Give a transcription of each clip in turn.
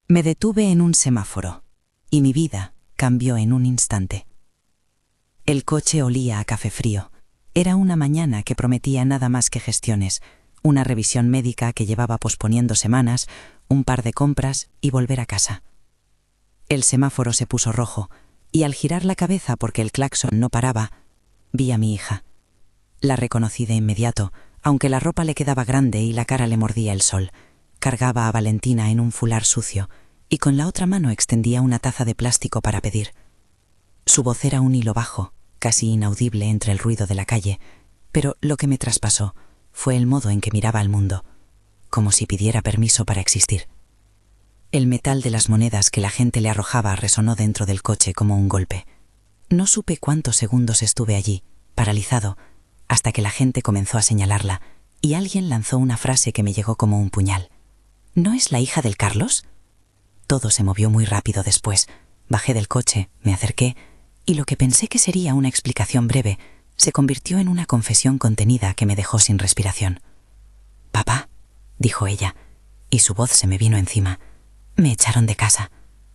Me detuve en un semáforo, y mi vida cambió en un instante. El coche olía a café frío. Era una mañana que prometía nada más que gestiones, una revisión médica que llevaba posponiendo semanas, un par de compras y volver a casa. El semáforo se puso rojo, y al girar la cabeza porque el claxon no paraba, vi a mi hija. La reconocí de inmediato, aunque la ropa le quedaba grande y la cara le mordía el sol. Cargaba a Valentina en un fular sucio, y con la otra mano extendía una taza de plástico para pedir. Su voz era un hilo bajo, casi inaudible entre el ruido de la calle, pero lo que me traspasó fue el modo en que miraba al mundo, como si pidiera permiso para existir. El metal de las monedas que la gente le arrojaba resonó dentro del coche como un golpe. No supe cuántos segundos estuve allí, paralizado, hasta que la gente comenzó a señalarla, y alguien lanzó una frase que me llegó como un puñal. ¿No es la hija del Carlos? Todo se movió muy rápido después. Bajé del coche, me acerqué, y lo que pensé que sería una explicación breve se convirtió en una confesión contenida que me dejó sin respiración. «Papá», dijo ella, y su voz se me vino encima. «Me echaron de casa.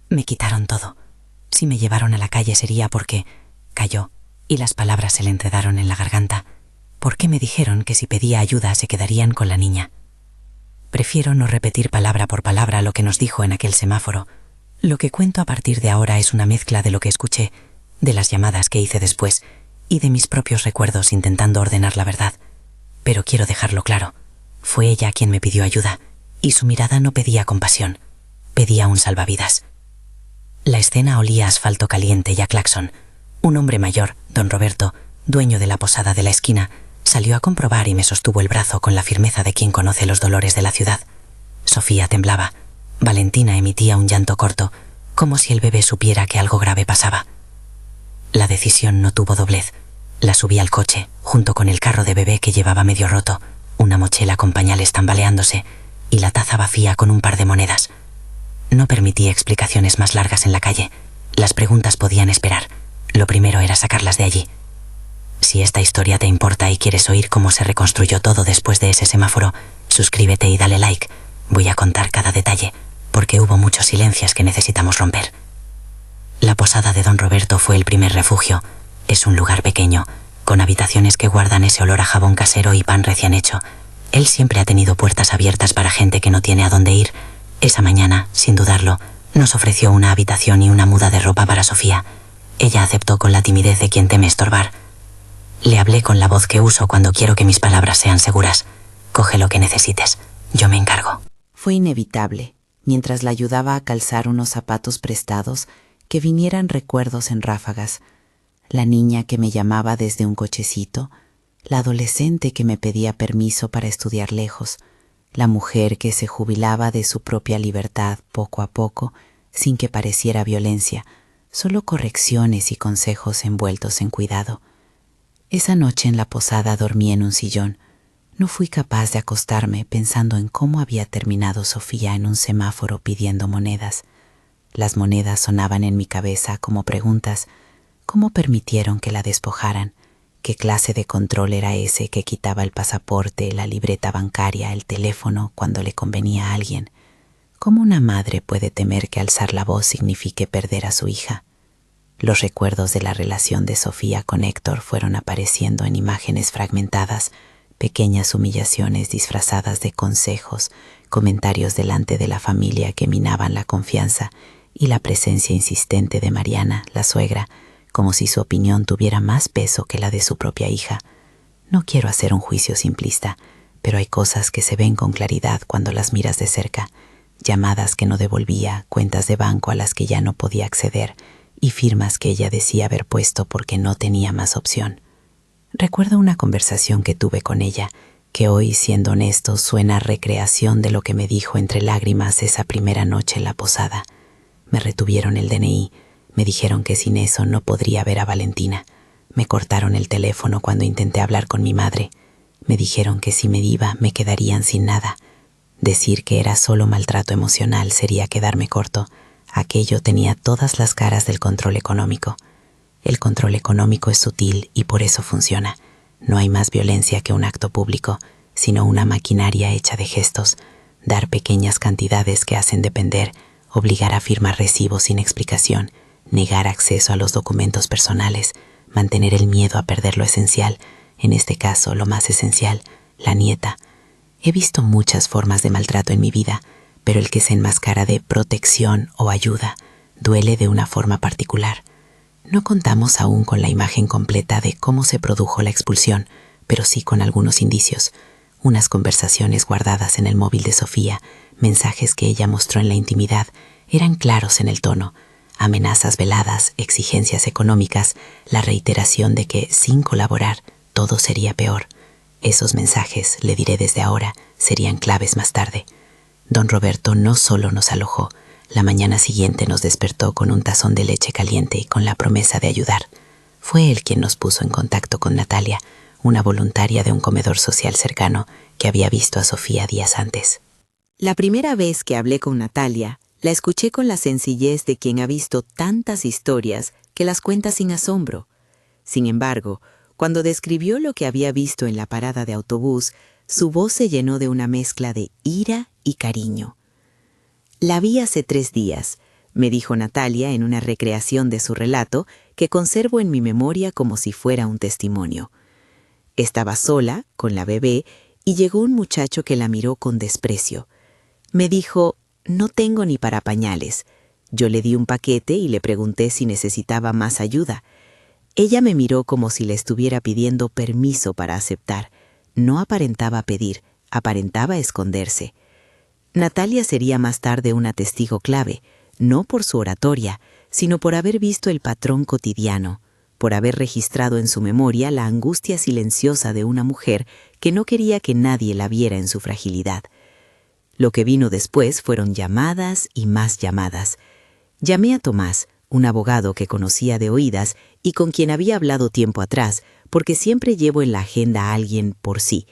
Me quitaron todo. Si me llevaron a la calle sería porque…» Calló, y las palabras se le enredaron en la garganta. «¿Por qué me dijeron que si pedía ayuda se quedarían con la niña?» Prefiero no repetir palabra por palabra lo que nos dijo en aquel semáforo. Lo que cuento a partir de ahora es una mezcla de lo que escuché, de las llamadas que hice después y de mis propios recuerdos intentando ordenar la verdad. Pero quiero dejarlo claro. Fue ella quien me pidió ayuda, y su mirada no pedía compasión, pedía un salvavidas. La escena olía a asfalto caliente y a claxon. Un hombre mayor, don Roberto, dueño de la posada de la esquina, salió a comprobar y me sostuvo el brazo con la firmeza de quien conoce los dolores de la ciudad. Sofía temblaba. Valentina emitía un llanto corto, como si el bebé supiera que algo grave pasaba. La decisión no tuvo doblez. La subí al coche, junto con el carro de bebé que llevaba medio roto, una mochila con pañales tambaleándose y la taza vacía con un par de monedas. No permití explicaciones más largas en la calle. Las preguntas podían esperar. Lo primero era sacarlas de allí. Si esta historia te importa y quieres oír cómo se reconstruyó todo después de ese semáforo, suscríbete y dale like. Voy a contar cada detalle, porque hubo muchos silencios que necesitamos romper. La posada de don Roberto fue el primer refugio. Es un lugar pequeño, con habitaciones que guardan ese olor a jabón casero y pan recién hecho. Él siempre ha tenido puertas abiertas para gente que no tiene a dónde ir. Esa mañana, sin dudarlo, nos ofreció una habitación y una muda de ropa para Sofía. Ella aceptó con la timidez de quien teme estorbar. Le hablé con la voz que uso cuando quiero que mis palabras sean seguras. Coge lo que necesites, yo me encargo. Fue inevitable, mientras la ayudaba a calzar unos zapatos prestados, que vinieran recuerdos en ráfagas. La niña que me llamaba desde un cochecito, la adolescente que me pedía permiso para estudiar lejos, la mujer que se jubilaba de su propia libertad poco a poco, sin que pareciera violencia, solo correcciones y consejos envueltos en cuidado. Esa noche en la posada dormí en un sillón. No fui capaz de acostarme pensando en cómo había terminado Sofía en un semáforo pidiendo monedas. Las monedas sonaban en mi cabeza como preguntas. ¿Cómo permitieron que la despojaran? ¿Qué clase de control era ese que quitaba el pasaporte, la libreta bancaria, el teléfono cuando le convenía a alguien? ¿Cómo una madre puede temer que alzar la voz signifique perder a su hija? Los recuerdos de la relación de Sofía con Héctor fueron apareciendo en imágenes fragmentadas, pequeñas humillaciones disfrazadas de consejos, comentarios delante de la familia que minaban la confianza y la presencia insistente de Mariana, la suegra, como si su opinión tuviera más peso que la de su propia hija. No quiero hacer un juicio simplista, pero hay cosas que se ven con claridad cuando las miras de cerca. Llamadas que no devolvía, cuentas de banco a las que ya no podía acceder y firmas que ella decía haber puesto porque no tenía más opción. Recuerdo una conversación que tuve con ella, que hoy, siendo honesto, suena a recreación de lo que me dijo entre lágrimas esa primera noche en la posada. Me retuvieron el DNI, me dijeron que sin eso no podría ver a Valentina. Me cortaron el teléfono cuando intenté hablar con mi madre. Me dijeron que si me iba me quedarían sin nada. Decir que era solo maltrato emocional sería quedarme corto. Aquello tenía todas las caras del control económico. El control económico es sutil y por eso funciona. No hay más violencia que un acto público, sino una maquinaria hecha de gestos, dar pequeñas cantidades que hacen depender obligar a firmar recibos sin explicación, negar acceso a los documentos personales, mantener el miedo a perder lo esencial, en este caso lo más esencial, la nieta. He visto muchas formas de maltrato en mi vida, pero el que se enmascara de protección o ayuda duele de una forma particular. No contamos aún con la imagen completa de cómo se produjo la expulsión, pero sí con algunos indicios. Unas conversaciones guardadas en el móvil de Sofía, mensajes que ella mostró en la intimidad, eran claros en el tono. Amenazas veladas, exigencias económicas, la reiteración de que, sin colaborar, todo sería peor. Esos mensajes, le diré desde ahora, serían claves más tarde. Don Roberto no solo nos alojó, la mañana siguiente nos despertó con un tazón de leche caliente y con la promesa de ayudar. Fue él quien nos puso en contacto con Natalia, una voluntaria de un comedor social cercano que había visto a Sofía días antes. La primera vez que hablé con Natalia, la escuché con la sencillez de quien ha visto tantas historias que las cuenta sin asombro. Sin embargo, cuando describió lo que había visto en la parada de autobús, su voz se llenó de una mezcla de ira y cariño. «La vi hace 3 días», me dijo Natalia en una recreación de su relato que conservo en mi memoria como si fuera un testimonio. Estaba sola, con la bebé, y llegó un muchacho que la miró con desprecio. Me dijo: «No tengo ni para pañales». Yo le di un paquete y le pregunté si necesitaba más ayuda. Ella me miró como si le estuviera pidiendo permiso para aceptar. No aparentaba pedir, aparentaba esconderse. Natalia sería más tarde una testigo clave, no por su oratoria, sino por haber visto el patrón cotidiano, por haber registrado en su memoria la angustia silenciosa de una mujer que no quería que nadie la viera en su fragilidad. Lo que vino después fueron llamadas y más llamadas. Llamé a Tomás, un abogado que conocía de oídas y con quien había hablado tiempo atrás, porque siempre llevo en la agenda a alguien por sí,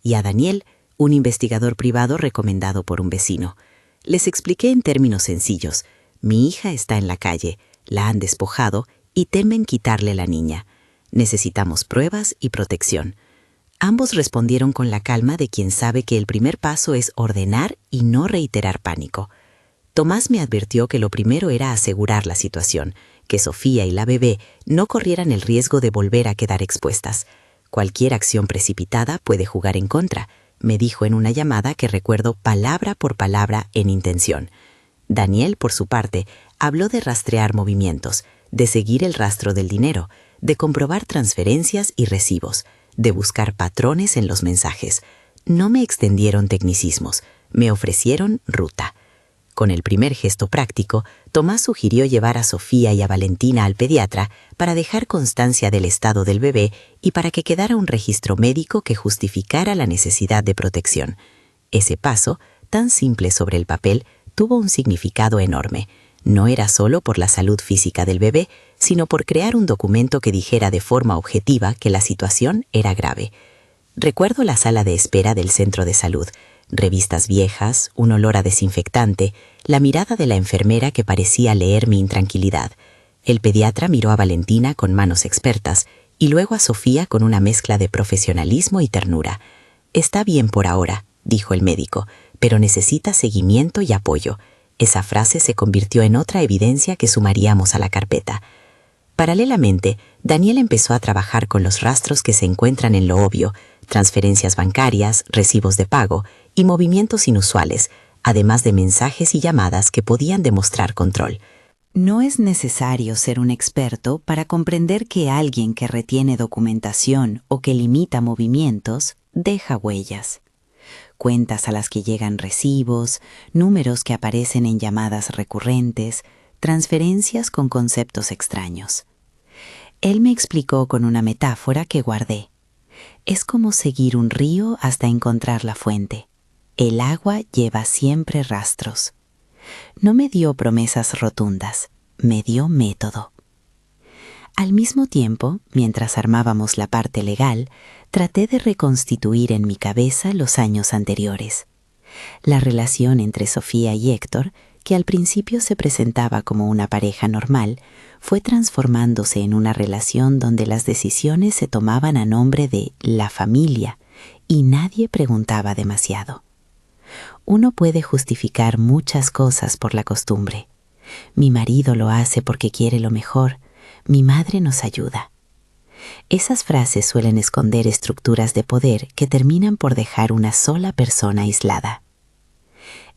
y a Daniel, un investigador privado recomendado por un vecino. Les expliqué en términos sencillos: mi hija está en la calle, la han despojado y temen quitarle la niña. Necesitamos pruebas y protección. Ambos respondieron con la calma de quien sabe que el primer paso es ordenar y no reiterar pánico. Tomás me advirtió que lo primero era asegurar la situación, que Sofía y la bebé no corrieran el riesgo de volver a quedar expuestas. Cualquier acción precipitada puede jugar en contra, me dijo en una llamada que recuerdo palabra por palabra en intención. Daniel, por su parte, habló de rastrear movimientos, de seguir el rastro del dinero, de comprobar transferencias y recibos, de buscar patrones en los mensajes. No me extendieron tecnicismos, me ofrecieron ruta. Con el primer gesto práctico, Tomás sugirió llevar a Sofía y a Valentina al pediatra para dejar constancia del estado del bebé y para que quedara un registro médico que justificara la necesidad de protección. Ese paso, tan simple sobre el papel, tuvo un significado enorme. No era solo por la salud física del bebé, sino por crear un documento que dijera de forma objetiva que la situación era grave. Recuerdo la sala de espera del centro de salud, revistas viejas, un olor a desinfectante, la mirada de la enfermera que parecía leer mi intranquilidad. El pediatra miró a Valentina con manos expertas y luego a Sofía con una mezcla de profesionalismo y ternura. «Está bien por ahora», dijo el médico, «pero necesita seguimiento y apoyo». Esa frase se convirtió en otra evidencia que sumaríamos a la carpeta. Paralelamente, Daniel empezó a trabajar con los rastros que se encuentran en lo obvio: transferencias bancarias, recibos de pago y movimientos inusuales, además de mensajes y llamadas que podían demostrar control. No es necesario ser un experto para comprender que alguien que retiene documentación o que limita movimientos deja huellas. Cuentas a las que llegan recibos, números que aparecen en llamadas recurrentes, transferencias con conceptos extraños. Él me explicó con una metáfora que guardé. Es como seguir un río hasta encontrar la fuente. El agua lleva siempre rastros. No me dio promesas rotundas, me dio método. Al mismo tiempo, mientras armábamos la parte legal, traté de reconstituir en mi cabeza los años anteriores. La relación entre Sofía y Héctor, que al principio se presentaba como una pareja normal, fue transformándose en una relación donde las decisiones se tomaban a nombre de la familia y nadie preguntaba demasiado. Uno puede justificar muchas cosas por la costumbre. Mi marido lo hace porque quiere lo mejor. Mi madre nos ayuda. Esas frases suelen esconder estructuras de poder que terminan por dejar una sola persona aislada.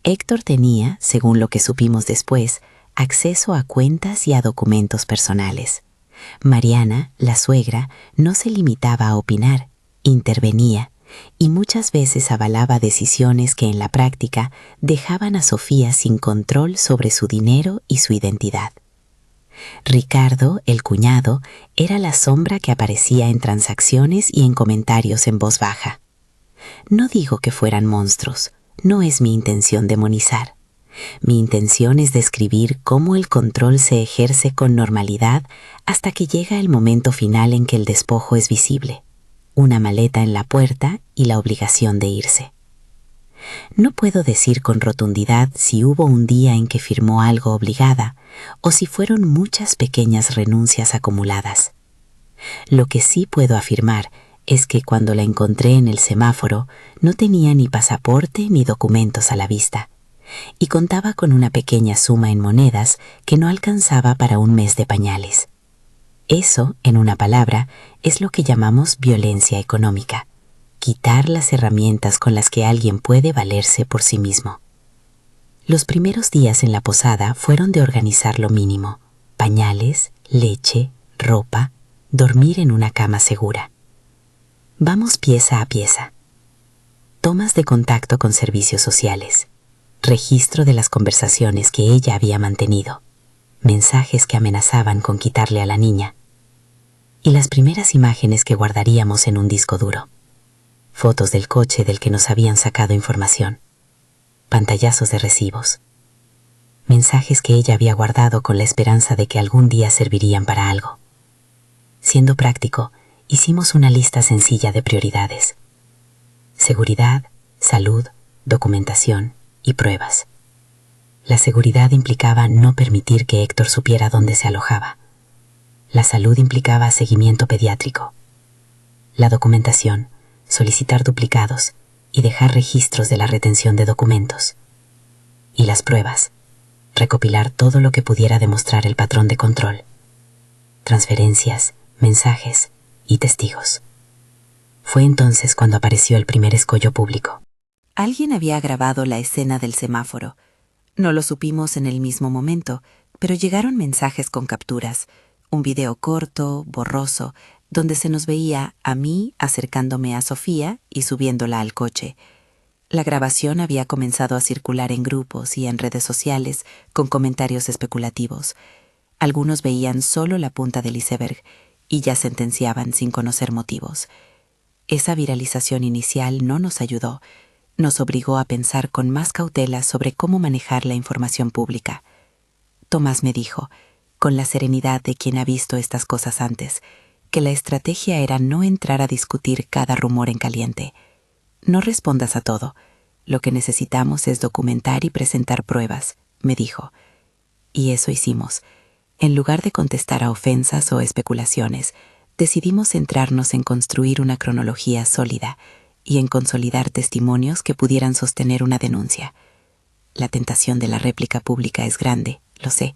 Héctor tenía, según lo que supimos después, acceso a cuentas y a documentos personales. Mariana, la suegra, no se limitaba a opinar, intervenía y muchas veces avalaba decisiones que en la práctica dejaban a Sofía sin control sobre su dinero y su identidad. Ricardo, el cuñado, era la sombra que aparecía en transacciones y en comentarios en voz baja. No digo que fueran monstruos, no es mi intención demonizar. Mi intención es describir cómo el control se ejerce con normalidad hasta que llega el momento final en que el despojo es visible, una maleta en la puerta y la obligación de irse. No puedo decir con rotundidad si hubo un día en que firmó algo obligada o si fueron muchas pequeñas renuncias acumuladas. Lo que sí puedo afirmar es que cuando la encontré en el semáforo no tenía ni pasaporte ni documentos a la vista y contaba con una pequeña suma en monedas que no alcanzaba para un mes de pañales. Eso, en una palabra, es lo que llamamos violencia económica. Quitar las herramientas con las que alguien puede valerse por sí mismo. Los primeros días en la posada fueron de organizar lo mínimo: pañales, leche, ropa, dormir en una cama segura. Vamos pieza a pieza. Tomas de contacto con servicios sociales. Registro de las conversaciones que ella había mantenido. Mensajes que amenazaban con quitarle a la niña. Y las primeras imágenes que guardaríamos en un disco duro. Fotos del coche del que nos habían sacado información. Pantallazos de recibos. Mensajes que ella había guardado con la esperanza de que algún día servirían para algo. Siendo práctico, hicimos una lista sencilla de prioridades. Seguridad, salud, documentación y pruebas. La seguridad implicaba no permitir que Héctor supiera dónde se alojaba. La salud implicaba seguimiento pediátrico. La documentación, solicitar duplicados y dejar registros de la retención de documentos. Y las pruebas, recopilar todo lo que pudiera demostrar el patrón de control. Transferencias, mensajes y testigos. Fue entonces cuando apareció el primer escollo público. Alguien había grabado la escena del semáforo. No lo supimos en el mismo momento, pero llegaron mensajes con capturas, un video corto, borroso, donde se nos veía a mí acercándome a Sofía y subiéndola al coche. La grabación había comenzado a circular en grupos y en redes sociales con comentarios especulativos. Algunos veían solo la punta del iceberg y ya sentenciaban sin conocer motivos. Esa viralización inicial no nos ayudó. Nos obligó a pensar con más cautela sobre cómo manejar la información pública. Tomás me dijo, con la serenidad de quien ha visto estas cosas antes, que la estrategia era no entrar a discutir cada rumor en caliente. No respondas a todo. Lo que necesitamos es documentar y presentar pruebas, me dijo. Y eso hicimos. En lugar de contestar a ofensas o especulaciones, decidimos centrarnos en construir una cronología sólida y en consolidar testimonios que pudieran sostener una denuncia. La tentación de la réplica pública es grande, lo sé,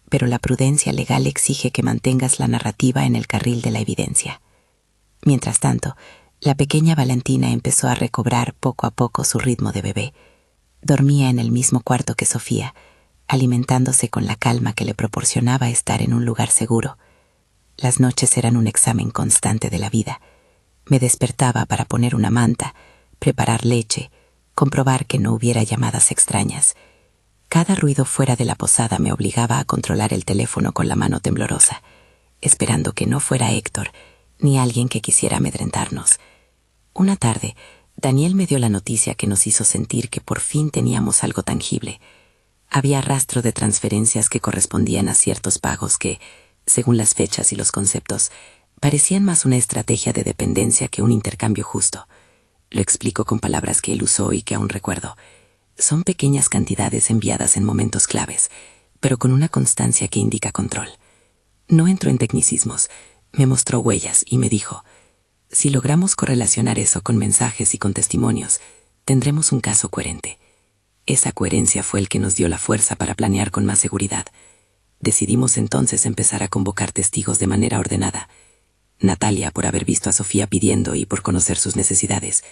pero la prudencia legal exige que mantengas la narrativa en el carril de la evidencia. Mientras tanto, la pequeña Valentina empezó a recobrar poco a poco su ritmo de bebé. Dormía en el mismo cuarto que Sofía, alimentándose con la calma que le proporcionaba estar en un lugar seguro. Las noches eran un examen constante de la vida. Me despertaba para poner una manta, preparar leche, comprobar que no hubiera llamadas extrañas. Cada ruido fuera de la posada me obligaba a controlar el teléfono con la mano temblorosa, esperando que no fuera Héctor, ni alguien que quisiera amedrentarnos. Una tarde, Daniel me dio la noticia que nos hizo sentir que por fin teníamos algo tangible. Había rastro de transferencias que correspondían a ciertos pagos que, según las fechas y los conceptos, parecían más una estrategia de dependencia que un intercambio justo. Lo explico con palabras que él usó y que aún recuerdo. Son pequeñas cantidades enviadas en momentos claves, pero con una constancia que indica control. No entró en tecnicismos, me mostró huellas y me dijo, si logramos correlacionar eso con mensajes y con testimonios, tendremos un caso coherente. Esa coherencia fue el que nos dio la fuerza para planear con más seguridad. Decidimos entonces empezar a convocar testigos de manera ordenada. Natalia por haber visto a Sofía pidiendo y por conocer sus necesidades,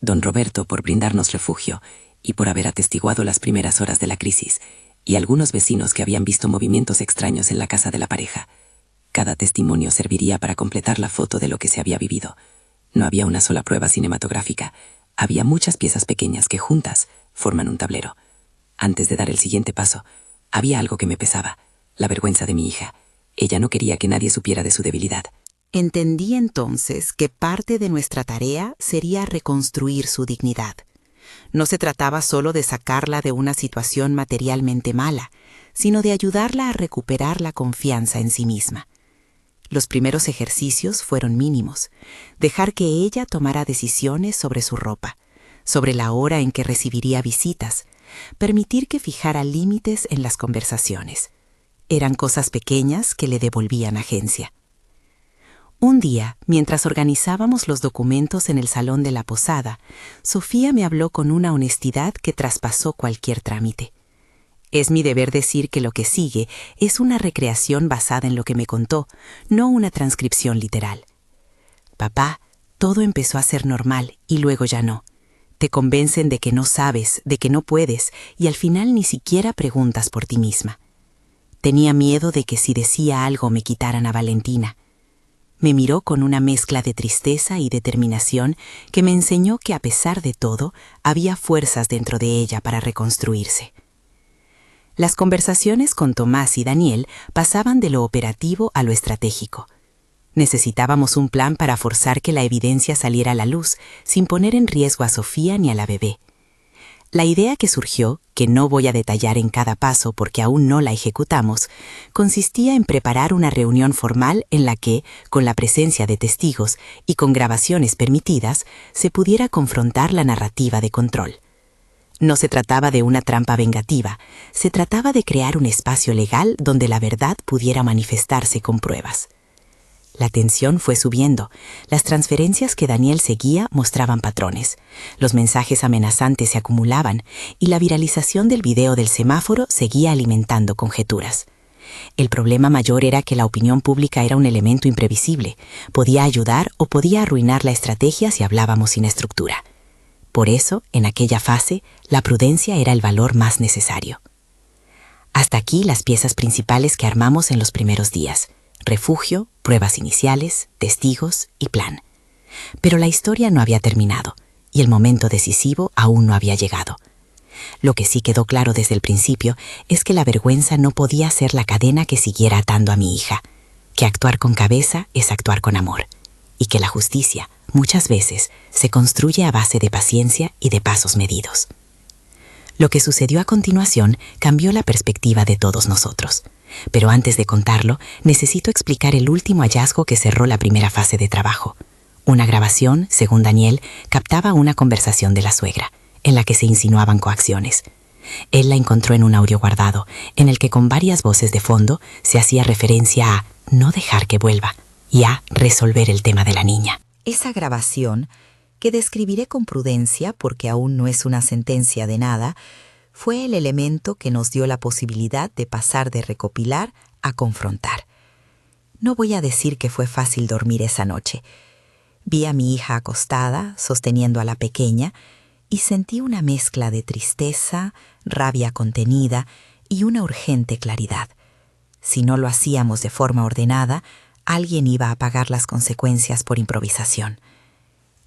don Roberto por brindarnos refugio y por haber atestiguado las primeras horas de la crisis, y algunos vecinos que habían visto movimientos extraños en la casa de la pareja. Cada testimonio serviría para completar la foto de lo que se había vivido. No había una sola prueba cinematográfica, había muchas piezas pequeñas que juntas forman un tablero. Antes de dar el siguiente paso, había algo que me pesaba, la vergüenza de mi hija. Ella no quería que nadie supiera de su debilidad. Entendí entonces que parte de nuestra tarea sería reconstruir su dignidad. No se trataba solo de sacarla de una situación materialmente mala, sino de ayudarla a recuperar la confianza en sí misma. Los primeros ejercicios fueron mínimos. Dejar que ella tomara decisiones sobre su ropa, sobre la hora en que recibiría visitas, permitir que fijara límites en las conversaciones. Eran cosas pequeñas que le devolvían agencia. Un día, mientras organizábamos los documentos en el salón de la posada, Sofía me habló con una honestidad que traspasó cualquier trámite. Es mi deber decir que lo que sigue es una recreación basada en lo que me contó, no una transcripción literal. Papá, todo empezó a ser normal y luego ya no. Te convencen de que no sabes, de que no puedes, y al final ni siquiera preguntas por ti misma. Tenía miedo de que si decía algo me quitaran a Valentina. Me miró con una mezcla de tristeza y determinación que me enseñó que a pesar de todo, había fuerzas dentro de ella para reconstruirse. Las conversaciones con Tomás y Daniel pasaban de lo operativo a lo estratégico. Necesitábamos un plan para forzar que la evidencia saliera a la luz, sin poner en riesgo a Sofía ni a la bebé. La idea que surgió, que no voy a detallar en cada paso porque aún no la ejecutamos, consistía en preparar una reunión formal en la que, con la presencia de testigos y con grabaciones permitidas, se pudiera confrontar la narrativa de control. No se trataba de una trampa vengativa, se trataba de crear un espacio legal donde la verdad pudiera manifestarse con pruebas. La tensión fue subiendo. Las transferencias que Daniel seguía mostraban patrones. Los mensajes amenazantes se acumulaban y la viralización del video del semáforo seguía alimentando conjeturas. El problema mayor era que la opinión pública era un elemento imprevisible. Podía ayudar o podía arruinar la estrategia si hablábamos sin estructura. Por eso, en aquella fase, la prudencia era el valor más necesario. Hasta aquí las piezas principales que armamos en los primeros días. Refugio, pruebas iniciales, testigos y plan. Pero la historia no había terminado y el momento decisivo aún no había llegado. Lo que sí quedó claro desde el principio es que la vergüenza no podía ser la cadena que siguiera atando a mi hija, que actuar con cabeza es actuar con amor y que la justicia, muchas veces, se construye a base de paciencia y de pasos medidos. Lo que sucedió a continuación cambió la perspectiva de todos nosotros. Pero antes de contarlo, necesito explicar el último hallazgo que cerró la primera fase de trabajo. Una grabación, según Daniel, captaba una conversación de la suegra, en la que se insinuaban coacciones. Él la encontró en un audio guardado, en el que con varias voces de fondo se hacía referencia a no dejar que vuelva y a resolver el tema de la niña. Esa grabación, que describiré con prudencia porque aún no es una sentencia de nada, fue el elemento que nos dio la posibilidad de pasar de recopilar a confrontar. No voy a decir que fue fácil dormir esa noche. Vi a mi hija acostada, sosteniendo a la pequeña, y sentí una mezcla de tristeza, rabia contenida y una urgente claridad. Si no lo hacíamos de forma ordenada, alguien iba a pagar las consecuencias por improvisación.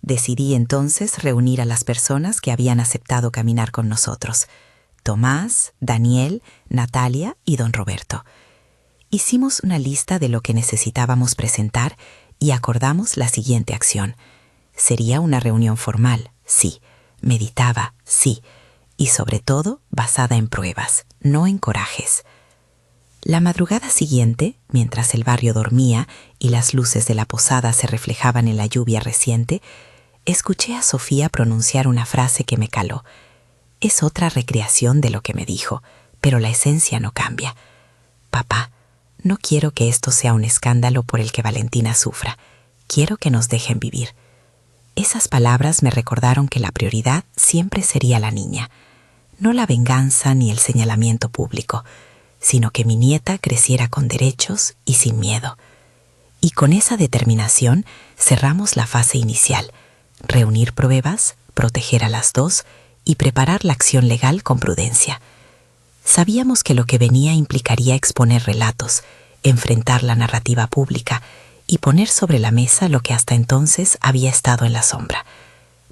Decidí entonces reunir a las personas que habían aceptado caminar con nosotros: Tomás, Daniel, Natalia y don Roberto. Hicimos una lista de lo que necesitábamos presentar y acordamos la siguiente acción. Sería una reunión formal, sí. Meditaba, sí. Y sobre todo basada en pruebas, no en corajes. La madrugada siguiente, mientras el barrio dormía y las luces de la posada se reflejaban en la lluvia reciente, escuché a Sofía pronunciar una frase que me caló. Es otra recreación de lo que me dijo, pero la esencia no cambia. Papá, no quiero que esto sea un escándalo por el que Valentina sufra. Quiero que nos dejen vivir. Esas palabras me recordaron que la prioridad siempre sería la niña, no la venganza ni el señalamiento público, sino que mi nieta creciera con derechos y sin miedo. Y con esa determinación cerramos la fase inicial: reunir pruebas, proteger a las dos y preparar la acción legal con prudencia. Sabíamos que lo que venía implicaría exponer relatos, enfrentar la narrativa pública y poner sobre la mesa lo que hasta entonces había estado en la sombra.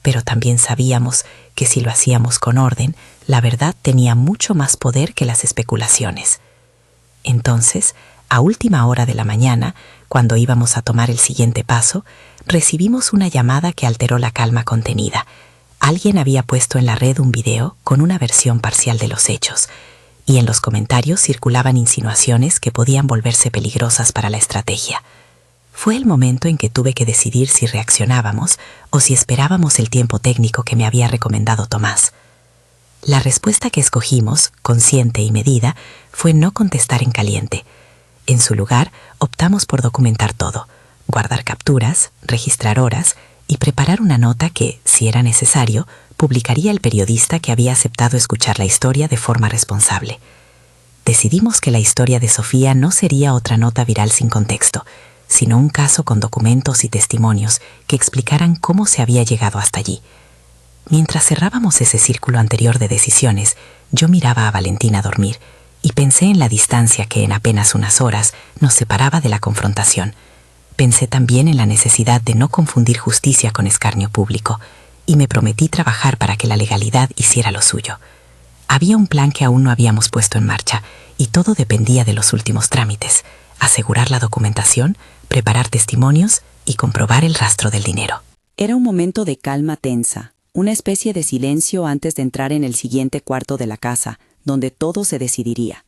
Pero también sabíamos que si lo hacíamos con orden, la verdad tenía mucho más poder que las especulaciones. Entonces, a última hora de la mañana, cuando íbamos a tomar el siguiente paso, recibimos una llamada que alteró la calma contenida. Alguien había puesto en la red un video con una versión parcial de los hechos, y en los comentarios circulaban insinuaciones que podían volverse peligrosas para la estrategia. Fue el momento en que tuve que decidir si reaccionábamos o si esperábamos el tiempo técnico que me había recomendado Tomás. La respuesta que escogimos, consciente y medida, fue no contestar en caliente. En su lugar, optamos por documentar todo, guardar capturas, registrar horas y preparar una nota que, si era necesario, publicaría el periodista que había aceptado escuchar la historia de forma responsable. Decidimos que la historia de Sofía no sería otra nota viral sin contexto, sino un caso con documentos y testimonios que explicaran cómo se había llegado hasta allí. Mientras cerrábamos ese círculo anterior de decisiones, yo miraba a Valentina dormir y pensé en la distancia que en apenas unas horas nos separaba de la confrontación. Pensé también en la necesidad de no confundir justicia con escarnio público y me prometí trabajar para que la legalidad hiciera lo suyo. Había un plan que aún no habíamos puesto en marcha y todo dependía de los últimos trámites: asegurar la documentación, preparar testimonios y comprobar el rastro del dinero. Era un momento de calma tensa, una especie de silencio antes de entrar en el siguiente cuarto de la casa, donde todo se decidiría.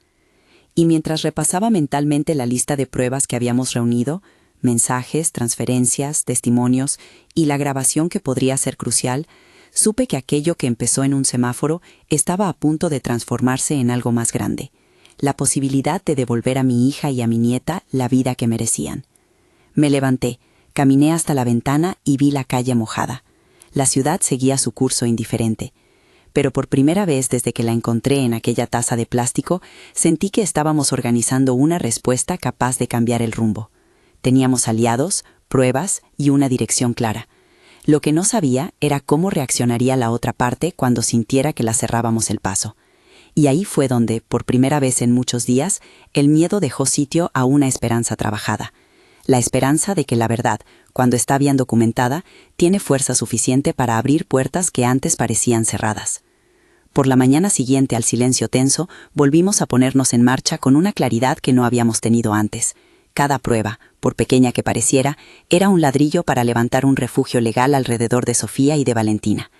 Y mientras repasaba mentalmente la lista de pruebas que habíamos reunido, mensajes, transferencias, testimonios y la grabación que podría ser crucial, supe que aquello que empezó en un semáforo estaba a punto de transformarse en algo más grande: la posibilidad de devolver a mi hija y a mi nieta la vida que merecían. Me levanté, caminé hasta la ventana y vi la calle mojada. La ciudad seguía su curso indiferente. Pero por primera vez desde que la encontré en aquella taza de plástico, sentí que estábamos organizando una respuesta capaz de cambiar el rumbo. Teníamos aliados, pruebas y una dirección clara. Lo que no sabía era cómo reaccionaría la otra parte cuando sintiera que la cerrábamos el paso. Y ahí fue donde, por primera vez en muchos días, el miedo dejó sitio a una esperanza trabajada. La esperanza de que la verdad, cuando está bien documentada, tiene fuerza suficiente para abrir puertas que antes parecían cerradas. Por la mañana siguiente al silencio tenso, volvimos a ponernos en marcha con una claridad que no habíamos tenido antes. Cada prueba, por pequeña que pareciera, era un ladrillo para levantar un refugio legal alrededor de Sofía y de Valentina.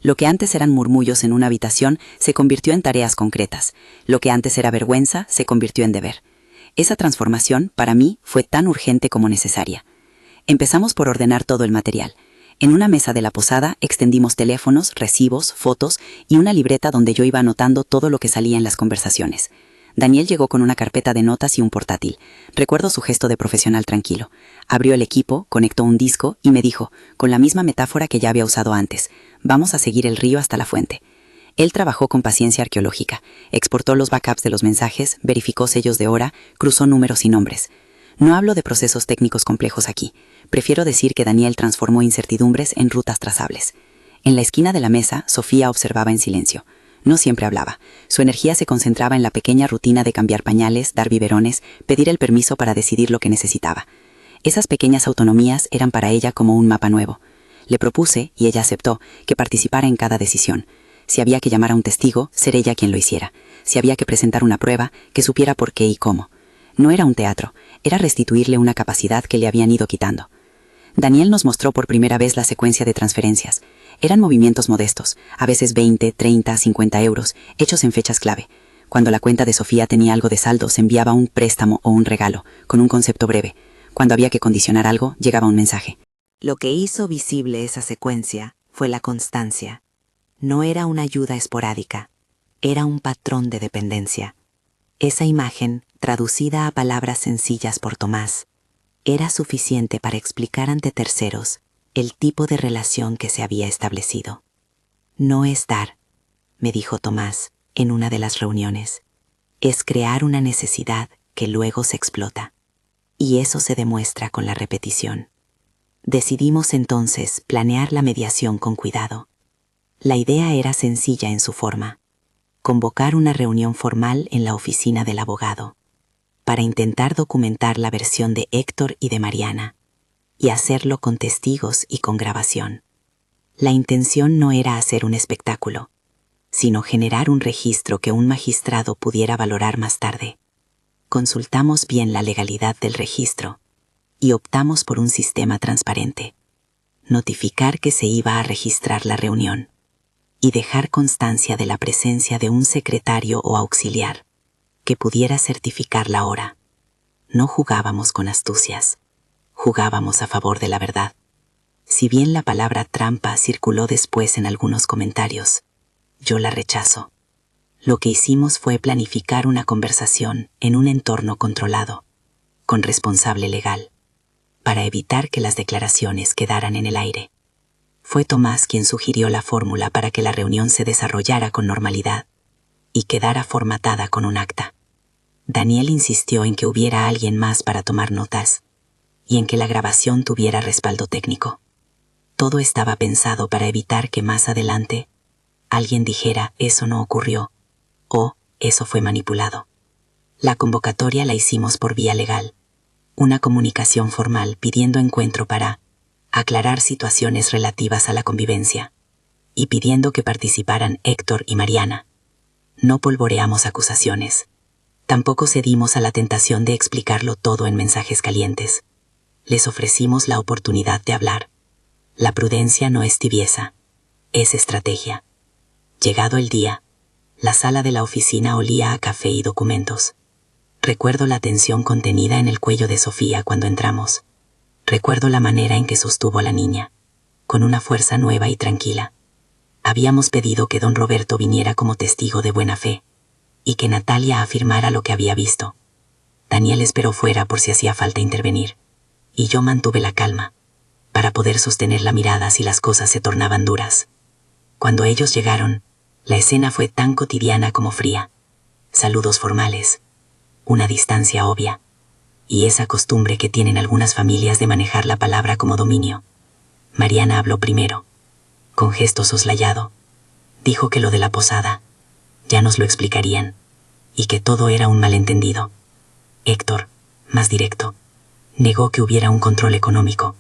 Lo que antes eran murmullos en una habitación se convirtió en tareas concretas. Lo que antes era vergüenza se convirtió en deber. Esa transformación, para mí, fue tan urgente como necesaria. Empezamos por ordenar todo el material. En una mesa de la posada extendimos teléfonos, recibos, fotos y una libreta donde yo iba anotando todo lo que salía en las conversaciones. Daniel llegó con una carpeta de notas y un portátil. Recuerdo su gesto de profesional tranquilo. Abrió el equipo, conectó un disco y me dijo, con la misma metáfora que ya había usado antes: vamos a seguir el río hasta la fuente. Él trabajó con paciencia arqueológica, exportó los backups de los mensajes, verificó sellos de hora, cruzó números y nombres. No hablo de procesos técnicos complejos aquí. Prefiero decir que Daniel transformó incertidumbres en rutas trazables. En la esquina de la mesa, Sofía observaba en silencio. No siempre hablaba. Su energía se concentraba en la pequeña rutina de cambiar pañales, dar biberones, pedir el permiso para decidir lo que necesitaba. Esas pequeñas autonomías eran para ella como un mapa nuevo. Le propuse, y ella aceptó, que participara en cada decisión. Si había que llamar a un testigo, ser ella quien lo hiciera. Si había que presentar una prueba, que supiera por qué y cómo. No era un teatro, era restituirle una capacidad que le habían ido quitando. Daniel nos mostró por primera vez la secuencia de transferencias. Eran movimientos modestos, a veces 20, 30, 50 euros, hechos en fechas clave. Cuando la cuenta de Sofía tenía algo de saldo, se enviaba un préstamo o un regalo, con un concepto breve. Cuando había que condicionar algo, llegaba un mensaje. Lo que hizo visible esa secuencia fue la constancia. No era una ayuda esporádica, era un patrón de dependencia. Esa imagen, traducida a palabras sencillas por Tomás, era suficiente para explicar ante terceros el tipo de relación que se había establecido. No es dar, me dijo Tomás en una de las reuniones, es crear una necesidad que luego se explota. Y eso se demuestra con la repetición. Decidimos entonces planear la mediación con cuidado. La idea era sencilla en su forma: convocar una reunión formal en la oficina del abogado, para intentar documentar la versión de Héctor y de Mariana, y hacerlo con testigos y con grabación. La intención no era hacer un espectáculo, sino generar un registro que un magistrado pudiera valorar más tarde. Consultamos bien la legalidad del registro y optamos por un sistema transparente: notificar que se iba a registrar la reunión y dejar constancia de la presencia de un secretario o auxiliar que pudiera certificar la hora. No jugábamos con astucias, jugábamos a favor de la verdad. Si bien la palabra trampa circuló después en algunos comentarios, yo la rechazo. Lo que hicimos fue planificar una conversación en un entorno controlado, con responsable legal, para evitar que las declaraciones quedaran en el aire. Fue Tomás quien sugirió la fórmula para que la reunión se desarrollara con normalidad y quedara formatada con un acta. Daniel insistió en que hubiera alguien más para tomar notas y en que la grabación tuviera respaldo técnico. Todo estaba pensado para evitar que más adelante alguien dijera «eso no ocurrió» o «eso fue manipulado». La convocatoria la hicimos por vía legal, una comunicación formal pidiendo encuentro para aclarar situaciones relativas a la convivencia y pidiendo que participaran Héctor y Mariana. No polvoreamos acusaciones. Tampoco cedimos a la tentación de explicarlo todo en mensajes calientes. Les ofrecimos la oportunidad de hablar. La prudencia no es tibieza, es estrategia. Llegado el día, la sala de la oficina olía a café y documentos. Recuerdo la tensión contenida en el cuello de Sofía cuando entramos. Recuerdo la manera en que sostuvo a la niña, con una fuerza nueva y tranquila. Habíamos pedido que don Roberto viniera como testigo de buena fe, y que Natalia afirmara lo que había visto. Daniel esperó fuera por si hacía falta intervenir, y yo mantuve la calma, para poder sostener la mirada si las cosas se tornaban duras. Cuando ellos llegaron, la escena fue tan cotidiana como fría. Saludos formales, una distancia obvia, y esa costumbre que tienen algunas familias de manejar la palabra como dominio. Mariana habló primero, con gesto soslayado. Dijo que lo de la posada ya nos lo explicarían, y que todo era un malentendido. Héctor, más directo, negó que hubiera un control económico,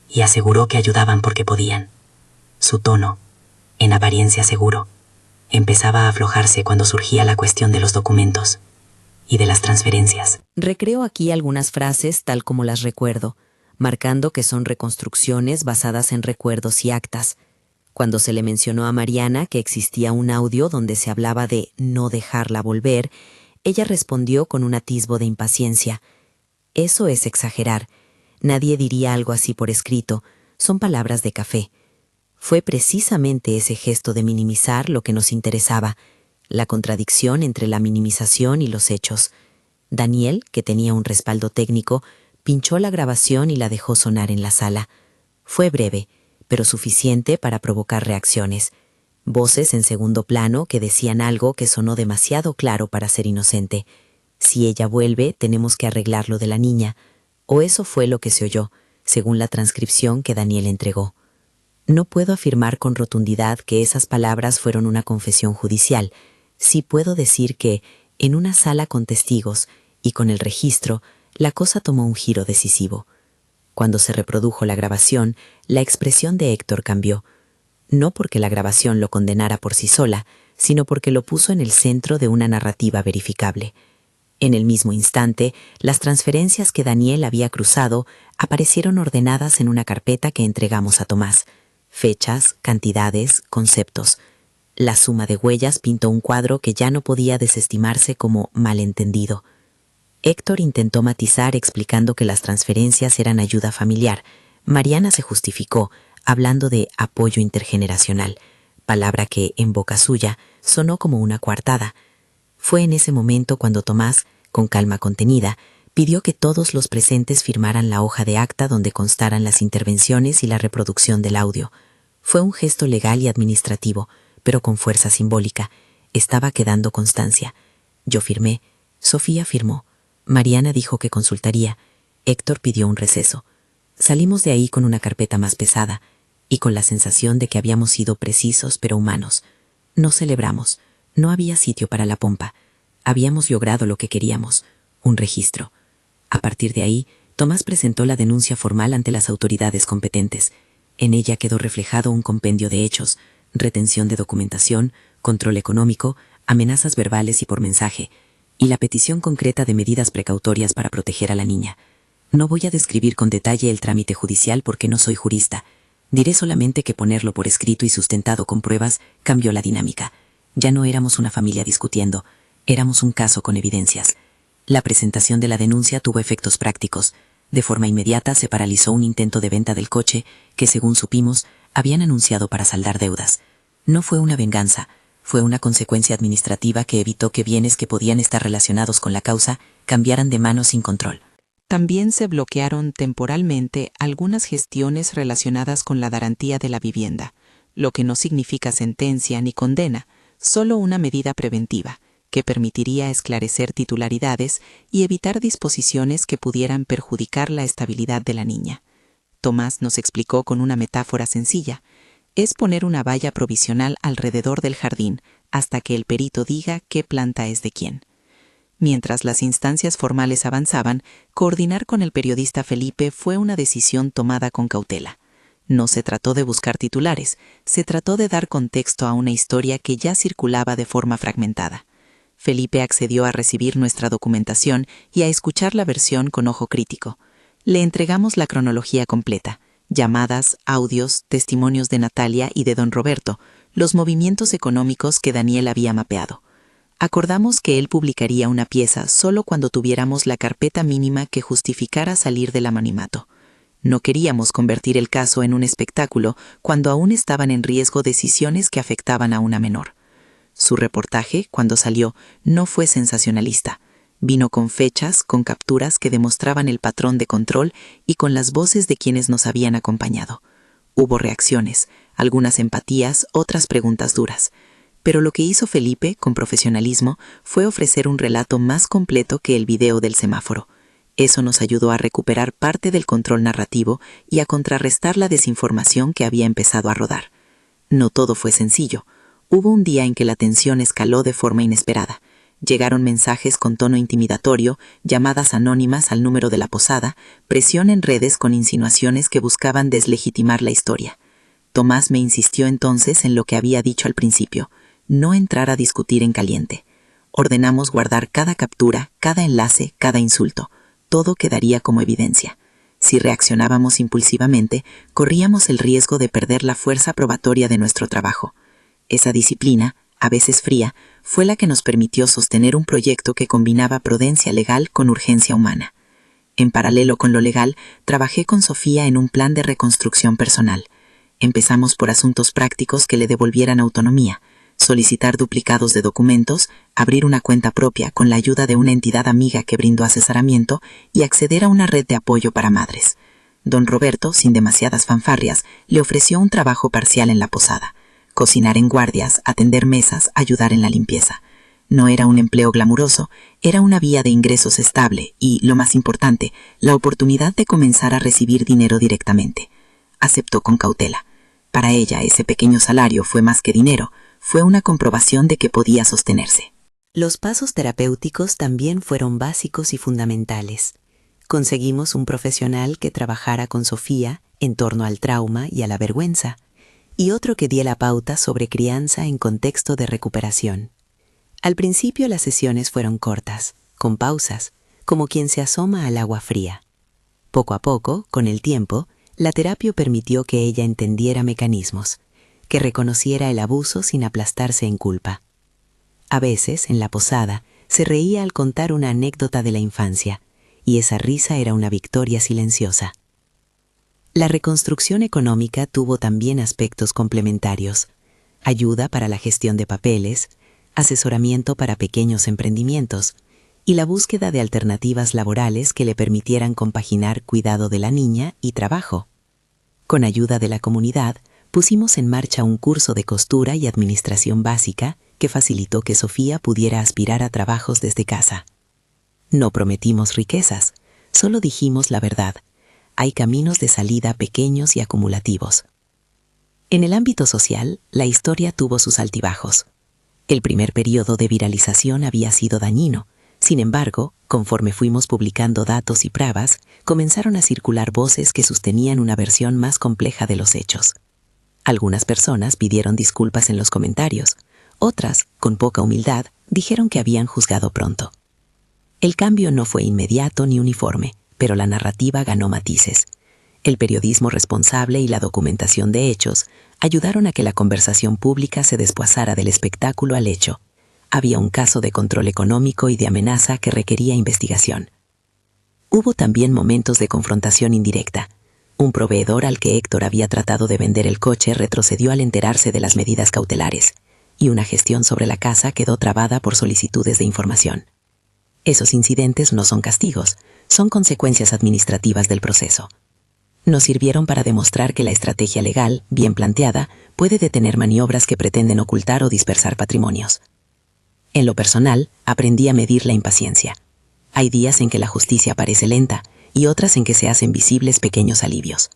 y aseguró que ayudaban porque podían. Su tono, en apariencia seguro, empezaba a aflojarse cuando surgía la cuestión de los documentos y de las transferencias. Recreo aquí algunas frases tal como las recuerdo, marcando que son reconstrucciones basadas en recuerdos y actas. Cuando se le mencionó a Mariana que existía un audio donde se hablaba de no dejarla volver, ella respondió con un atisbo de impaciencia. Eso es exagerar. Nadie diría algo así por escrito. Son palabras de café. Fue precisamente ese gesto de minimizar lo que nos interesaba, la contradicción entre la minimización y los hechos. Daniel, que tenía un respaldo técnico, pinchó la grabación y la dejó sonar en la sala. Fue breve, pero suficiente para provocar reacciones. Voces en segundo plano que decían algo que sonó demasiado claro para ser inocente. Si ella vuelve, tenemos que arreglar lo de la niña. O eso fue lo que se oyó, según la transcripción que Daniel entregó. No puedo afirmar con rotundidad que esas palabras fueron una confesión judicial. Sí puedo decir que, en una sala con testigos y con el registro, la cosa tomó un giro decisivo. Cuando se reprodujo la grabación, la expresión de Héctor cambió. No porque la grabación lo condenara por sí sola, sino porque lo puso en el centro de una narrativa verificable. En el mismo instante, las transferencias que Daniel había cruzado aparecieron ordenadas en una carpeta que entregamos a Tomás. Fechas, cantidades, conceptos. La suma de huellas pintó un cuadro que ya no podía desestimarse como malentendido. Héctor intentó matizar explicando que las transferencias eran ayuda familiar. Mariana se justificó, hablando de apoyo intergeneracional, palabra que, en boca suya, sonó como una coartada. Fue en ese momento cuando Tomás, con calma contenida, pidió que todos los presentes firmaran la hoja de acta donde constaran las intervenciones y la reproducción del audio. Fue un gesto legal y administrativo, pero con fuerza simbólica. Estaba quedando constancia. Yo firmé, Sofía firmó, Mariana dijo que consultaría, Héctor pidió un receso. Salimos de ahí con una carpeta más pesada y con la sensación de que habíamos sido precisos pero humanos. No celebramos, no había sitio para la pompa. Habíamos logrado lo que queríamos, un registro. A partir de ahí, Tomás presentó la denuncia formal ante las autoridades competentes. En ella quedó reflejado un compendio de hechos, retención de documentación, control económico, amenazas verbales y por mensaje, y la petición concreta de medidas precautorias para proteger a la niña. No voy a describir con detalle el trámite judicial porque no soy jurista. Diré solamente que ponerlo por escrito y sustentado con pruebas cambió la dinámica. Ya no éramos una familia discutiendo, éramos un caso con evidencias. La presentación de la denuncia tuvo efectos prácticos. De forma inmediata se paralizó un intento de venta del coche que, según supimos, habían anunciado para saldar deudas. No fue una venganza, fue una consecuencia administrativa que evitó que bienes que podían estar relacionados con la causa cambiaran de manos sin control. También se bloquearon temporalmente algunas gestiones relacionadas con la garantía de la vivienda, lo que no significa sentencia ni condena, solo una medida preventiva, que permitiría esclarecer titularidades y evitar disposiciones que pudieran perjudicar la estabilidad de la niña. Tomás nos explicó con una metáfora sencilla: es poner una valla provisional alrededor del jardín hasta que el perito diga qué planta es de quién. Mientras las instancias formales avanzaban, coordinar con el periodista Felipe fue una decisión tomada con cautela. No se trató de buscar titulares, se trató de dar contexto a una historia que ya circulaba de forma fragmentada. Felipe accedió a recibir nuestra documentación y a escuchar la versión con ojo crítico. Le entregamos la cronología completa: llamadas, audios, testimonios de Natalia y de don Roberto, los movimientos económicos que Daniel había mapeado. Acordamos que él publicaría una pieza solo cuando tuviéramos la carpeta mínima que justificara salir del anonimato. No queríamos convertir el caso en un espectáculo cuando aún estaban en riesgo decisiones que afectaban a una menor. Su reportaje, cuando salió, no fue sensacionalista. Vino con fechas, con capturas que demostraban el patrón de control y con las voces de quienes nos habían acompañado. Hubo reacciones, algunas empatías, otras preguntas duras. Pero lo que hizo Felipe, con profesionalismo, fue ofrecer un relato más completo que el video del semáforo. Eso nos ayudó a recuperar parte del control narrativo y a contrarrestar la desinformación que había empezado a rodar. No todo fue sencillo. Hubo un día en que la tensión escaló de forma inesperada. Llegaron mensajes con tono intimidatorio, llamadas anónimas al número de la posada, presión en redes con insinuaciones que buscaban deslegitimar la historia. Tomás me insistió entonces en lo que había dicho al principio: no entrar a discutir en caliente. Ordenamos guardar cada captura, cada enlace, cada insulto. Todo quedaría como evidencia. Si reaccionábamos impulsivamente, corríamos el riesgo de perder la fuerza probatoria de nuestro trabajo. Esa disciplina, a veces fría, fue la que nos permitió sostener un proyecto que combinaba prudencia legal con urgencia humana. En paralelo con lo legal, trabajé con Sofía en un plan de reconstrucción personal. Empezamos por asuntos prácticos que le devolvieran autonomía: solicitar duplicados de documentos, abrir una cuenta propia con la ayuda de una entidad amiga que brindó asesoramiento y acceder a una red de apoyo para madres. Don Roberto, sin demasiadas fanfarrias, le ofreció un trabajo parcial en la posada: cocinar en guardias, atender mesas, ayudar en la limpieza. No era un empleo glamuroso, era una vía de ingresos estable y, lo más importante, la oportunidad de comenzar a recibir dinero directamente. Aceptó con cautela. Para ella ese pequeño salario fue más que dinero, fue una comprobación de que podía sostenerse. Los pasos terapéuticos también fueron básicos y fundamentales. Conseguimos un profesional que trabajara con Sofía en torno al trauma y a la vergüenza, y otro que diera la pauta sobre crianza en contexto de recuperación. Al principio las sesiones fueron cortas, con pausas, como quien se asoma al agua fría. Poco a poco, con el tiempo, la terapia permitió que ella entendiera mecanismos, que reconociera el abuso sin aplastarse en culpa. A veces, en la posada, se reía al contar una anécdota de la infancia, y esa risa era una victoria silenciosa. La reconstrucción económica tuvo también aspectos complementarios: ayuda para la gestión de papeles, asesoramiento para pequeños emprendimientos y la búsqueda de alternativas laborales que le permitieran compaginar cuidado de la niña y trabajo. Con ayuda de la comunidad, pusimos en marcha un curso de costura y administración básica que facilitó que Sofía pudiera aspirar a trabajos desde casa. No prometimos riquezas, solo dijimos la verdad. Hay caminos de salida pequeños y acumulativos. En el ámbito social, la historia tuvo sus altibajos. El primer periodo de viralización había sido dañino. Sin embargo, conforme fuimos publicando datos y pruebas, comenzaron a circular voces que sostenían una versión más compleja de los hechos. Algunas personas pidieron disculpas en los comentarios, otras, con poca humildad, dijeron que habían juzgado pronto. El cambio no fue inmediato ni uniforme, pero la narrativa ganó matices. El periodismo responsable y la documentación de hechos ayudaron a que la conversación pública se desplazara del espectáculo al hecho. Había un caso de control económico y de amenaza que requería investigación. Hubo también momentos de confrontación indirecta. Un proveedor al que Héctor había tratado de vender el coche retrocedió al enterarse de las medidas cautelares, y una gestión sobre la casa quedó trabada por solicitudes de información. Esos incidentes no son castigos, son consecuencias administrativas del proceso. Nos sirvieron para demostrar que la estrategia legal, bien planteada, puede detener maniobras que pretenden ocultar o dispersar patrimonios. En lo personal, aprendí a medir la impaciencia. Hay días en que la justicia parece lenta y otras en que se hacen visibles pequeños alivios.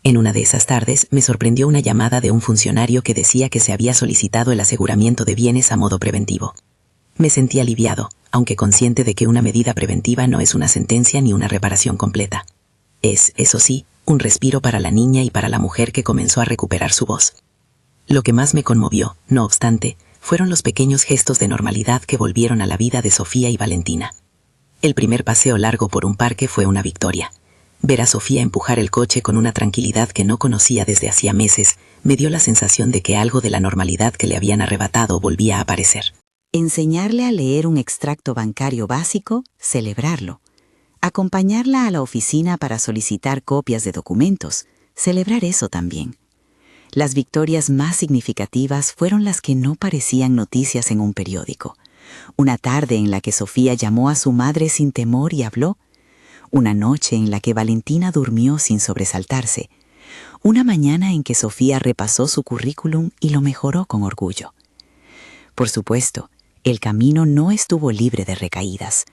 En una de esas tardes me sorprendió una llamada de un funcionario que decía que se había solicitado el aseguramiento de bienes a modo preventivo. Me sentí aliviado, aunque consciente de que una medida preventiva no es una sentencia ni una reparación completa. Es, eso sí, un respiro para la niña y para la mujer que comenzó a recuperar su voz. Lo que más me conmovió, no obstante, fueron los pequeños gestos de normalidad que volvieron a la vida de Sofía y Valentina. El primer paseo largo por un parque fue una victoria. Ver a Sofía empujar el coche con una tranquilidad que no conocía desde hacía meses me dio la sensación de que algo de la normalidad que le habían arrebatado volvía a aparecer. Enseñarle a leer un extracto bancario básico, celebrarlo. Acompañarla a la oficina para solicitar copias de documentos, celebrar eso también. Las victorias más significativas fueron las que no parecían noticias en un periódico. Una tarde en la que Sofía llamó a su madre sin temor y habló. Una noche en la que Valentina durmió sin sobresaltarse. Una mañana en que Sofía repasó su currículum y lo mejoró con orgullo. Por supuesto, el camino no estuvo libre de recaídas.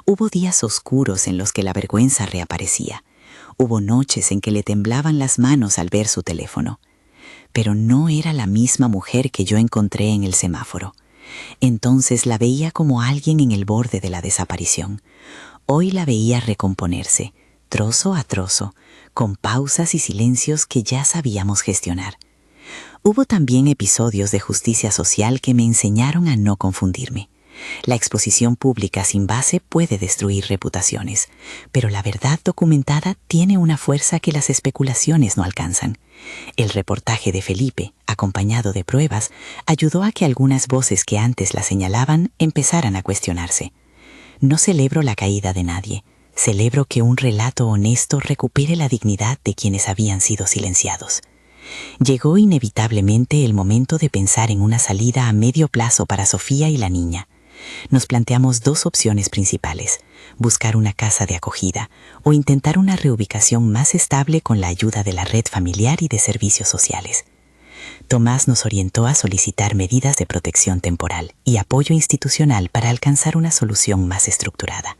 Hubo días oscuros en los que la vergüenza reaparecía. Hubo noches en que le temblaban las manos al ver su teléfono. Pero no era la misma mujer que yo encontré en el semáforo. Entonces la veía como alguien en el borde de la desaparición. Hoy la veía recomponerse, trozo a trozo, con pausas y silencios que ya sabíamos gestionar. Hubo también episodios de justicia social que me enseñaron a no confundirme. La exposición pública sin base puede destruir reputaciones, pero la verdad documentada tiene una fuerza que las especulaciones no alcanzan. El reportaje de Felipe, acompañado de pruebas, ayudó a que algunas voces que antes la señalaban empezaran a cuestionarse. No celebro la caída de nadie, celebro que un relato honesto recupere la dignidad de quienes habían sido silenciados. Llegó inevitablemente el momento de pensar en una salida a medio plazo para Sofía y la niña. Nos planteamos dos opciones principales: buscar una casa de acogida o intentar una reubicación más estable con la ayuda de la red familiar y de servicios sociales. Tomás nos orientó a solicitar medidas de protección temporal y apoyo institucional para alcanzar una solución más estructurada.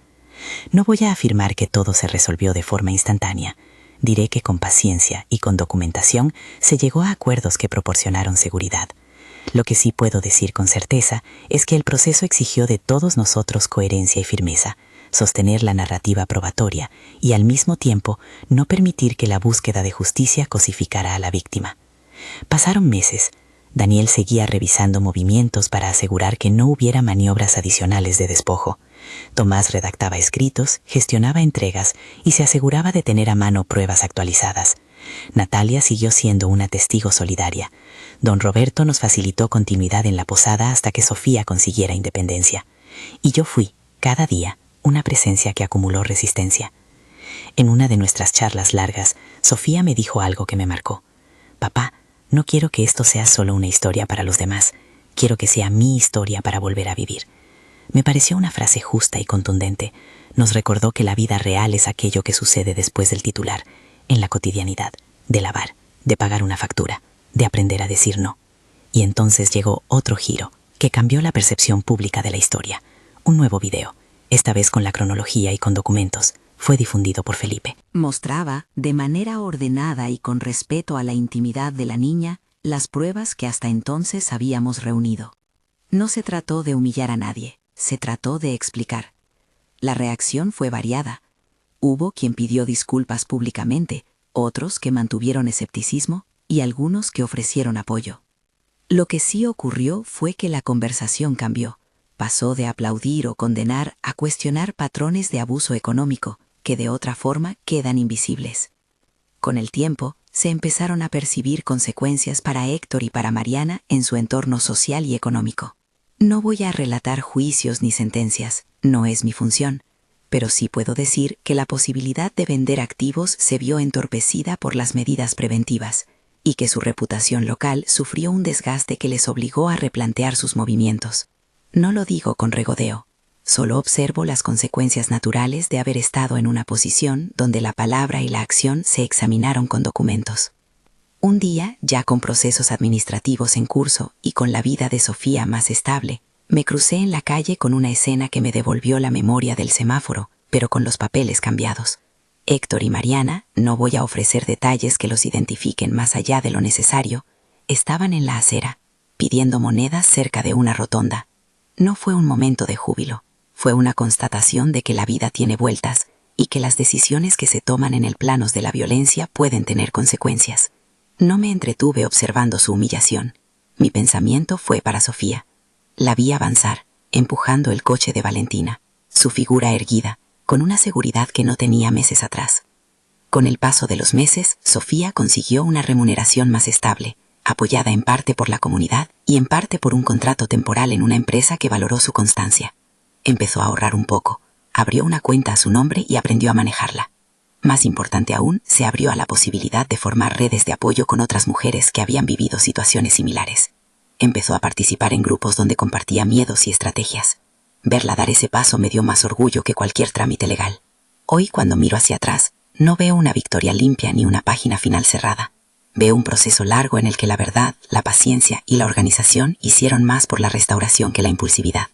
No voy a afirmar que todo se resolvió de forma instantánea. Diré que con paciencia y con documentación se llegó a acuerdos que proporcionaron seguridad. Lo que sí puedo decir con certeza es que el proceso exigió de todos nosotros coherencia y firmeza, sostener la narrativa probatoria y al mismo tiempo no permitir que la búsqueda de justicia cosificara a la víctima. Pasaron meses. Daniel seguía revisando movimientos para asegurar que no hubiera maniobras adicionales de despojo. Tomás redactaba escritos, gestionaba entregas y se aseguraba de tener a mano pruebas actualizadas. Natalia siguió siendo una testigo solidaria. Don Roberto nos facilitó continuidad en la posada hasta que Sofía consiguiera independencia. Y yo fui, cada día, una presencia que acumuló resistencia. En una de nuestras charlas largas, Sofía me dijo algo que me marcó. «Papá, no quiero que esto sea solo una historia para los demás. Quiero que sea mi historia para volver a vivir». Me pareció una frase justa y contundente. Nos recordó que la vida real es aquello que sucede después del titular, en la cotidianidad, de lavar, de pagar una factura, de aprender a decir no. Y entonces llegó otro giro, que cambió la percepción pública de la historia. Un nuevo video, esta vez con la cronología y con documentos, fue difundido por Felipe. Mostraba, de manera ordenada y con respeto a la intimidad de la niña, las pruebas que hasta entonces habíamos reunido. No se trató de humillar a nadie, se trató de explicar. La reacción fue variada. Hubo quien pidió disculpas públicamente, otros que mantuvieron escepticismo y algunos que ofrecieron apoyo. Lo que sí ocurrió fue que la conversación cambió. Pasó de aplaudir o condenar a cuestionar patrones de abuso económico que de otra forma quedan invisibles. Con el tiempo, se empezaron a percibir consecuencias para Héctor y para Mariana en su entorno social y económico. No voy a relatar juicios ni sentencias, no es mi función, pero sí puedo decir que la posibilidad de vender activos se vio entorpecida por las medidas preventivas y que su reputación local sufrió un desgaste que les obligó a replantear sus movimientos. No lo digo con regodeo, solo observo las consecuencias naturales de haber estado en una posición donde la palabra y la acción se examinaron con documentos. Un día, ya con procesos administrativos en curso y con la vida de Sofía más estable, me crucé en la calle con una escena que me devolvió la memoria del semáforo, pero con los papeles cambiados. Héctor y Mariana, no voy a ofrecer detalles que los identifiquen más allá de lo necesario, estaban en la acera, pidiendo monedas cerca de una rotonda. No fue un momento de júbilo, fue una constatación de que la vida tiene vueltas y que las decisiones que se toman en el plano de la violencia pueden tener consecuencias. No me entretuve observando su humillación. Mi pensamiento fue para Sofía. La vi avanzar, empujando el coche de Valentina, su figura erguida, con una seguridad que no tenía meses atrás. Con el paso de los meses, Sofía consiguió una remuneración más estable, apoyada en parte por la comunidad y en parte por un contrato temporal en una empresa que valoró su constancia. Empezó a ahorrar un poco, abrió una cuenta a su nombre y aprendió a manejarla. Más importante aún, se abrió a la posibilidad de formar redes de apoyo con otras mujeres que habían vivido situaciones similares. Empezó a participar en grupos donde compartía miedos y estrategias. Verla dar ese paso me dio más orgullo que cualquier trámite legal. Hoy, cuando miro hacia atrás, no veo una victoria limpia ni una página final cerrada. Veo un proceso largo en el que la verdad, la paciencia y la organización hicieron más por la restauración que la impulsividad.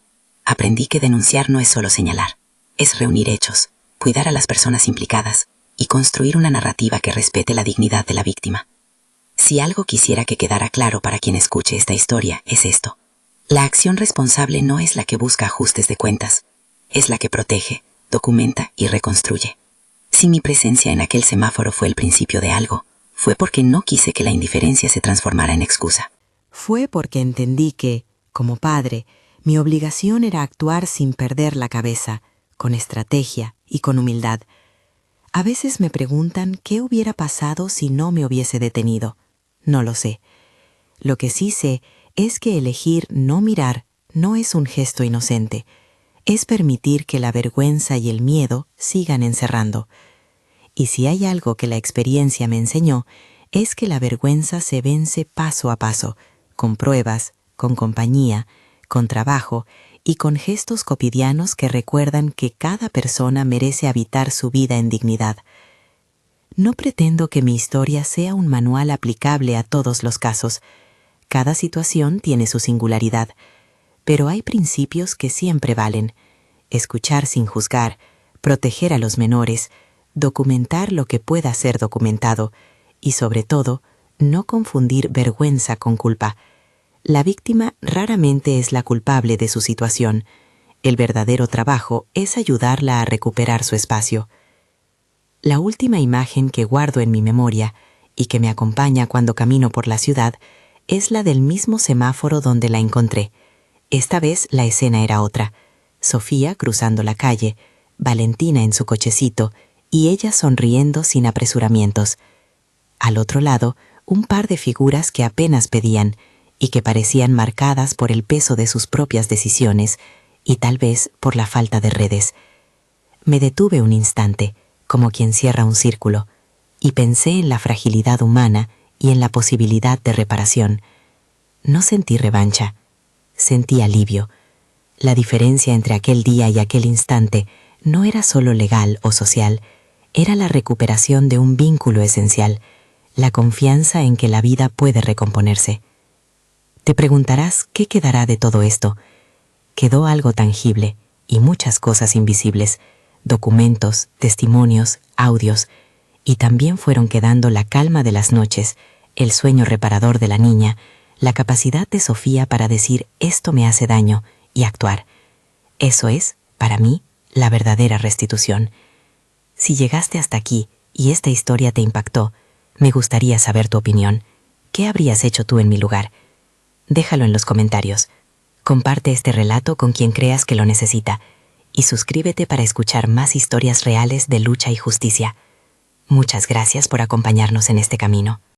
Aprendí que denunciar no es solo señalar, es reunir hechos, cuidar a las personas implicadas y construir una narrativa que respete la dignidad de la víctima. Si algo quisiera que quedara claro para quien escuche esta historia, es esto. La acción responsable no es la que busca ajustes de cuentas, es la que protege, documenta y reconstruye. Si mi presencia en aquel semáforo fue el principio de algo, fue porque no quise que la indiferencia se transformara en excusa. Fue porque entendí que, como padre, mi obligación era actuar sin perder la cabeza, con estrategia y con humildad. A veces me preguntan qué hubiera pasado si no me hubiese detenido. No lo sé. Lo que sí sé es que elegir no mirar no es un gesto inocente. Es permitir que la vergüenza y el miedo sigan encerrando. Y si hay algo que la experiencia me enseñó, es que la vergüenza se vence paso a paso, con pruebas, con compañía, con trabajo y con gestos cotidianos que recuerdan que cada persona merece habitar su vida en dignidad. No pretendo que mi historia sea un manual aplicable a todos los casos. Cada situación tiene su singularidad, pero hay principios que siempre valen. Escuchar sin juzgar, proteger a los menores, documentar lo que pueda ser documentado y, sobre todo, no confundir vergüenza con culpa. La víctima raramente es la culpable de su situación. El verdadero trabajo es ayudarla a recuperar su espacio. La última imagen que guardo en mi memoria y que me acompaña cuando camino por la ciudad es la del mismo semáforo donde la encontré. Esta vez la escena era otra. Sofía cruzando la calle, Valentina en su cochecito y ella sonriendo sin apresuramientos. Al otro lado, un par de figuras que apenas pedían y que parecían marcadas por el peso de sus propias decisiones y tal vez por la falta de redes. Me detuve un instante, como quien cierra un círculo, y pensé en la fragilidad humana y en la posibilidad de reparación. No sentí revancha, sentí alivio. La diferencia entre aquel día y aquel instante no era solo legal o social, era la recuperación de un vínculo esencial, la confianza en que la vida puede recomponerse. Te preguntarás qué quedará de todo esto. Quedó algo tangible y muchas cosas invisibles, documentos, testimonios, audios, y también fueron quedando la calma de las noches, el sueño reparador de la niña, la capacidad de Sofía para decir esto me hace daño y actuar. Eso es, para mí, la verdadera restitución. Si llegaste hasta aquí y esta historia te impactó, me gustaría saber tu opinión. ¿Qué habrías hecho tú en mi lugar? Déjalo en los comentarios. Comparte este relato con quien creas que lo necesita y suscríbete para escuchar más historias reales de lucha y justicia. Muchas gracias por acompañarnos en este camino.